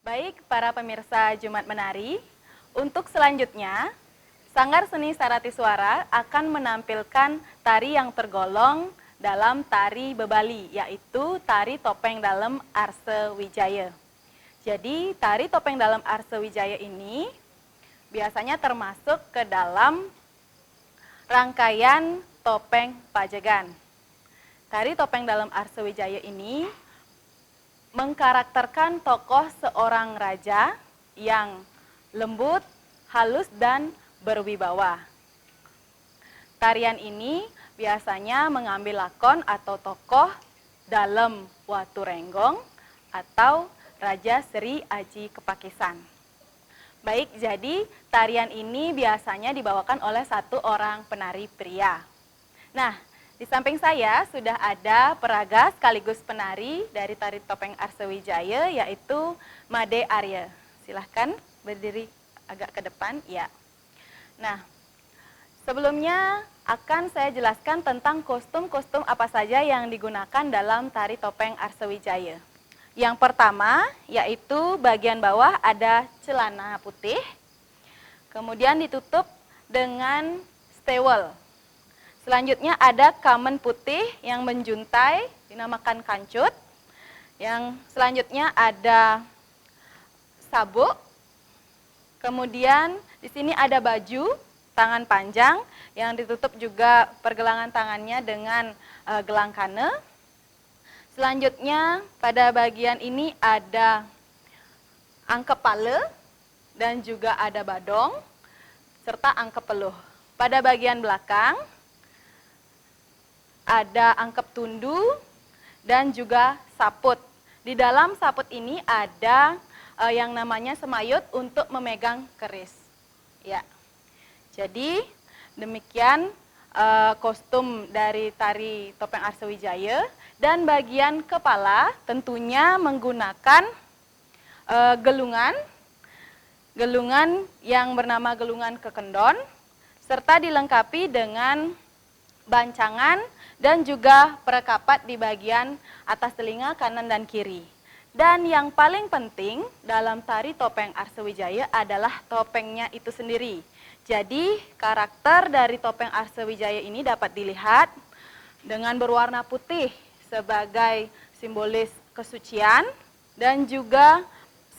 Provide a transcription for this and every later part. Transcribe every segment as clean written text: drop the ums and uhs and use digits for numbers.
Baik, para pemirsa Jumat Menari, untuk selanjutnya, Sanggar Seni Sarati Suara akan menampilkan tari yang tergolong dalam tari bebali, yaitu tari topeng dalem Arse Wijaya. Jadi, tari topeng dalem Arse Wijaya ini biasanya termasuk ke dalam rangkaian topeng pajegan. Tari topeng dalem Arse Wijaya ini mengkarakterkan tokoh seorang raja yang lembut, halus, dan berwibawa. Tarian ini biasanya mengambil lakon atau tokoh dalam Watu Renggong atau Raja Sri Aji Kepakisan. Baik, jadi tarian ini biasanya dibawakan oleh satu orang penari pria. Nah, di samping saya sudah ada peraga sekaligus penari dari tari topeng Arse Wijaya, yaitu Made Arya. Silahkan berdiri agak ke depan. Ya. Nah, sebelumnya akan saya jelaskan tentang kostum-kostum apa saja yang digunakan dalam tari topeng Arse Wijaya. Yang pertama, yaitu bagian bawah ada celana putih, kemudian ditutup dengan stewel. Selanjutnya ada kamen putih yang menjuntai, dinamakan kancut. Yang selanjutnya ada sabuk. Kemudian di sini ada baju tangan panjang yang ditutup juga pergelangan tangannya dengan gelang kane. Selanjutnya pada bagian ini ada angkep pale dan juga ada badong serta angkep peluh. Pada bagian belakang ada angkep tundu dan juga saput. Di dalam saput ini ada yang namanya semayut untuk memegang keris. Ya. Jadi demikian kostum dari tari topeng Arse Wijaya, dan bagian kepala tentunya menggunakan gelungan yang bernama gelungan kekendon, serta dilengkapi dengan bancangan dan juga perekapat di bagian atas telinga kanan dan kiri. Dan yang paling penting dalam tari topeng Arse Wijaya adalah topengnya itu sendiri. Jadi karakter dari topeng Arse Wijaya ini dapat dilihat dengan berwarna putih sebagai simbolis kesucian, dan juga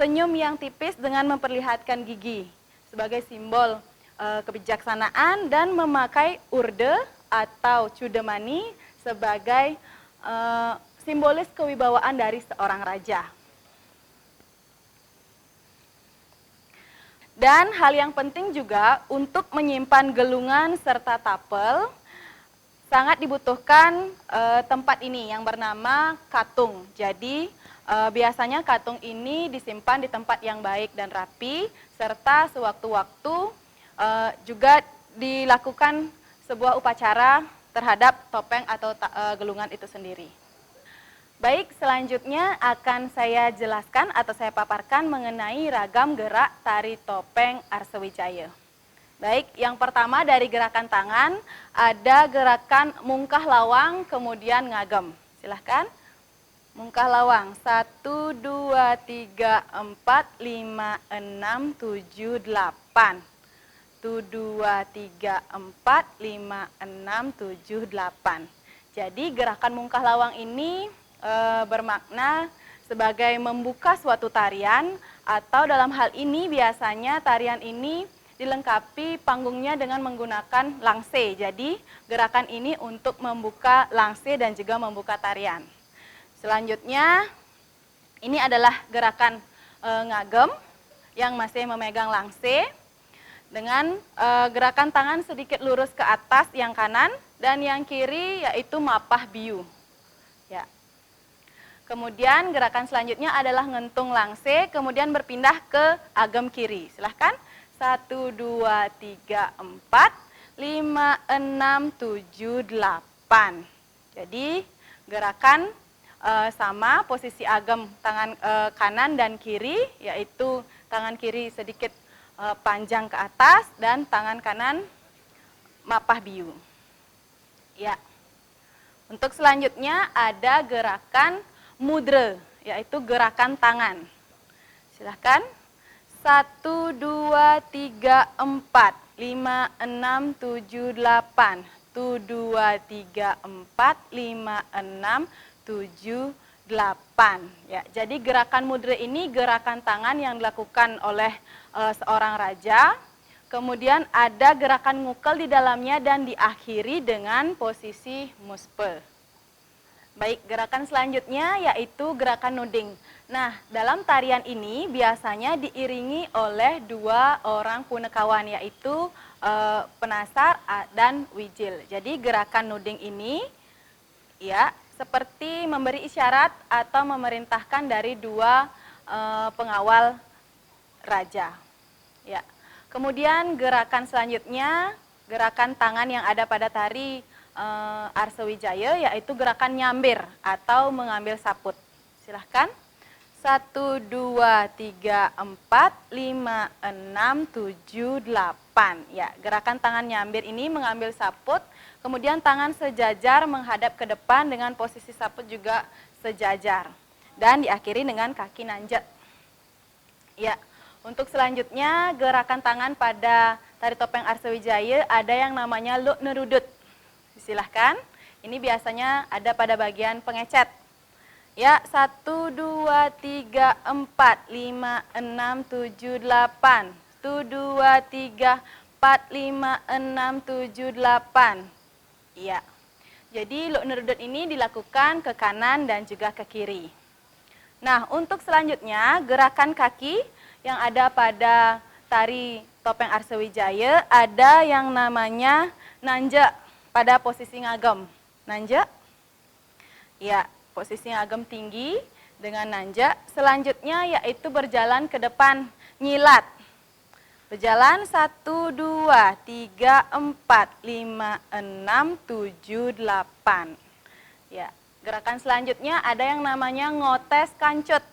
senyum yang tipis dengan memperlihatkan gigi sebagai simbol kebijaksanaan, dan memakai urde atau cudemani sebagai simbolis kewibawaan dari seorang raja. Dan hal yang penting juga untuk menyimpan gelungan serta tapel, sangat dibutuhkan tempat ini yang bernama katung. Jadi biasanya katung ini disimpan di tempat yang baik dan rapi, serta sewaktu-waktu juga dilakukan sebuah upacara terhadap topeng atau gelungan itu sendiri. Baik, selanjutnya akan saya jelaskan atau saya paparkan mengenai ragam gerak tari topeng Arse Wijaya. Baik, yang pertama dari gerakan tangan, ada gerakan mungkah lawang kemudian ngagem. Silahkan. Mungkah lawang, 1, 2, 3, 4, 5, 6, 7, 8. 1, 2, 3, 4, 5, 6, 7, 8. Jadi gerakan mungkah lawang ini bermakna sebagai membuka suatu tarian, atau dalam hal ini biasanya tarian ini dilengkapi panggungnya dengan menggunakan langse. Jadi gerakan ini untuk membuka langse dan juga membuka tarian. Selanjutnya ini adalah gerakan ngagem yang masih memegang langse dengan gerakan tangan sedikit lurus ke atas yang kanan, dan yang kiri yaitu mapah biu. Ya. Kemudian gerakan selanjutnya adalah ngentung langse, kemudian berpindah ke agem kiri. Silahkan. 1, 2, 3, 4, 5, 6, 7, 8. Jadi gerakan sama posisi agem tangan kanan dan kiri, yaitu tangan kiri sedikit panjang ke atas dan tangan kanan mapah biu. Ya. Untuk selanjutnya ada gerakan mudra, yaitu gerakan tangan. Silahkan. 1, 2, 3, 4, 5, 6, 7, 8. 1, 2, 3, 4, 5, 6, 7, 8. Ya, jadi gerakan mudra ini gerakan tangan yang dilakukan oleh seorang raja. Kemudian ada gerakan ngukel di dalamnya dan diakhiri dengan posisi muspe. Baik, gerakan selanjutnya yaitu gerakan nuding. Nah, dalam tarian ini biasanya diiringi oleh 2 orang punekawan, yaitu penasar dan wijil. Jadi gerakan nuding ini ya seperti memberi isyarat atau memerintahkan dari 2 pengawal raja. Ya. Kemudian gerakan selanjutnya, gerakan tangan yang ada pada tari Arsawijaya, yaitu gerakan nyambir atau mengambil saput. Silahkan. 1, 2, 3, 4, 5, 6, 7, 8. Ya, gerakan tangan nyambir ini mengambil saput, kemudian tangan sejajar menghadap ke depan dengan posisi saput juga sejajar. Dan diakhiri dengan kaki nanjak. Ya, untuk selanjutnya gerakan tangan pada tari topeng Arsawijaya ada yang namanya luk nerudut. Silahkan, ini biasanya ada pada bagian pengecet. Ya, 1, 2, 3, 4, 5, 6, 7, 8. 1, 2, 3, 4, 5, 6, 7, 8. Iya. Jadi luk nerudut ini dilakukan ke kanan dan juga ke kiri. Nah, untuk selanjutnya gerakan kaki yang ada pada tari topeng Arsawijaya ada yang namanya nanja pada posisi ngagem. Nanja. Ya. Posisi ngagem tinggi dengan nanjak. Selanjutnya yaitu berjalan ke depan, nyilat. Berjalan 1, 2, 3, 4, 5, 6, 7, 8. Ya, gerakan selanjutnya ada yang namanya ngotes kancut,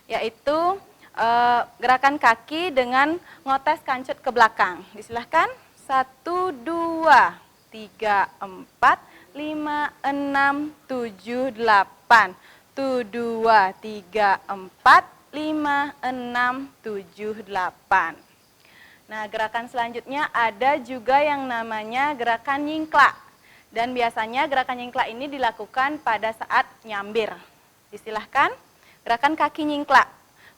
yaitu gerakan kaki dengan ngotes kancut ke belakang. Disilahkan. 1, 2, 3, 4, 5, 6, 7, 8. 1, 2, 3, 4, 5, 6, 7, 8. Nah, gerakan selanjutnya ada juga yang namanya gerakan nyingklak. Dan biasanya gerakan nyingklak ini dilakukan pada saat nyambir. Disilahkan, gerakan kaki nyingklak.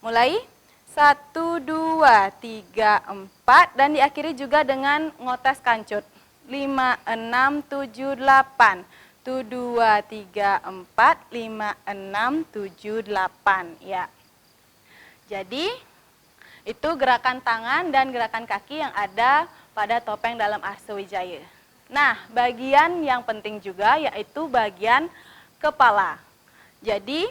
Mulai 1, 2, 3, 4 dan diakhiri juga dengan ngotes kancut. 5, 6, 7, 8. 1, 2, 3, 4, 5, 6, 7, 8. Ya. Jadi, itu gerakan tangan dan gerakan kaki yang ada pada topeng dalam Arsawijaya. Nah, bagian yang penting juga yaitu bagian kepala. Jadi,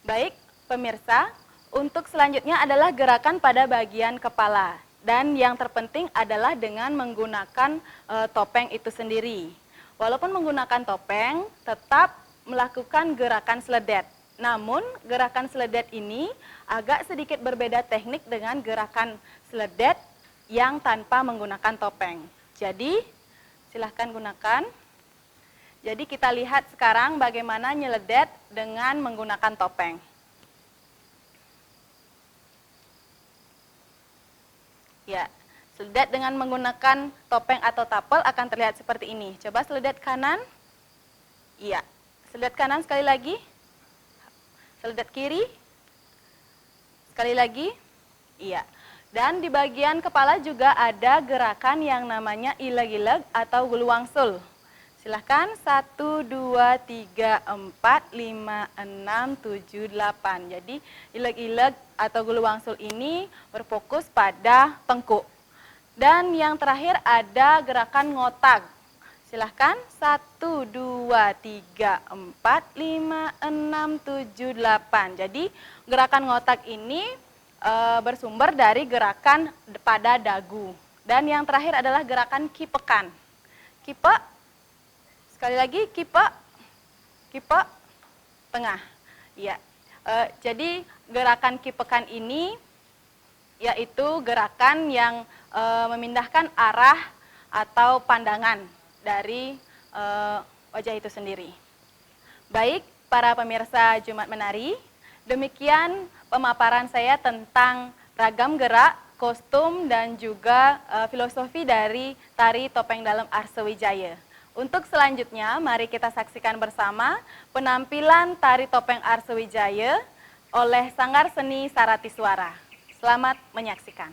baik pemirsa, untuk selanjutnya adalah gerakan pada bagian kepala. Dan yang terpenting adalah dengan menggunakan topeng itu sendiri. Walaupun menggunakan topeng, tetap melakukan gerakan seledet. Namun, gerakan seledet ini agak sedikit berbeda teknik dengan gerakan seledet yang tanpa menggunakan topeng. Jadi, silahkan gunakan. Jadi, kita lihat sekarang bagaimana nyeledet dengan menggunakan topeng. Ya, seledet dengan menggunakan topeng atau tapel akan terlihat seperti ini. Coba seledet kanan. Iya, seledet kanan sekali lagi. Seledet kiri. Sekali lagi. Iya. Dan di bagian kepala juga ada gerakan yang namanya ileg-ileg atau guluwangsul. Silahkan 1, 2, 3, 4, 5, 6, 7, 8. Jadi ileg-ileg atau guluwangsul ini berfokus pada tengkuk. Dan yang terakhir ada gerakan ngotak. Silahkan 1, 2, 3, 4, 5, 6, 7, 8. Jadi gerakan ngotak ini bersumber dari gerakan pada dagu. Dan yang terakhir adalah gerakan kipekan. Kipe. Sekali lagi, kipe. kipe tengah. Ya, jadi gerakan kipekan ini yaitu gerakan yang memindahkan arah atau pandangan dari wajah itu sendiri. Baik, para pemirsa Jumat Menari, demikian pemaparan saya tentang ragam gerak, kostum, dan juga filosofi dari tari topeng dalam Arsawijaya. Untuk selanjutnya, mari kita saksikan bersama penampilan tari topeng Arsawijaya oleh Sanggar Seni Saratiswara. Selamat menyaksikan.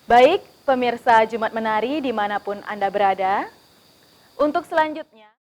Baik, pemirsa Jumat Menari dimanapun Anda berada, untuk selanjutnya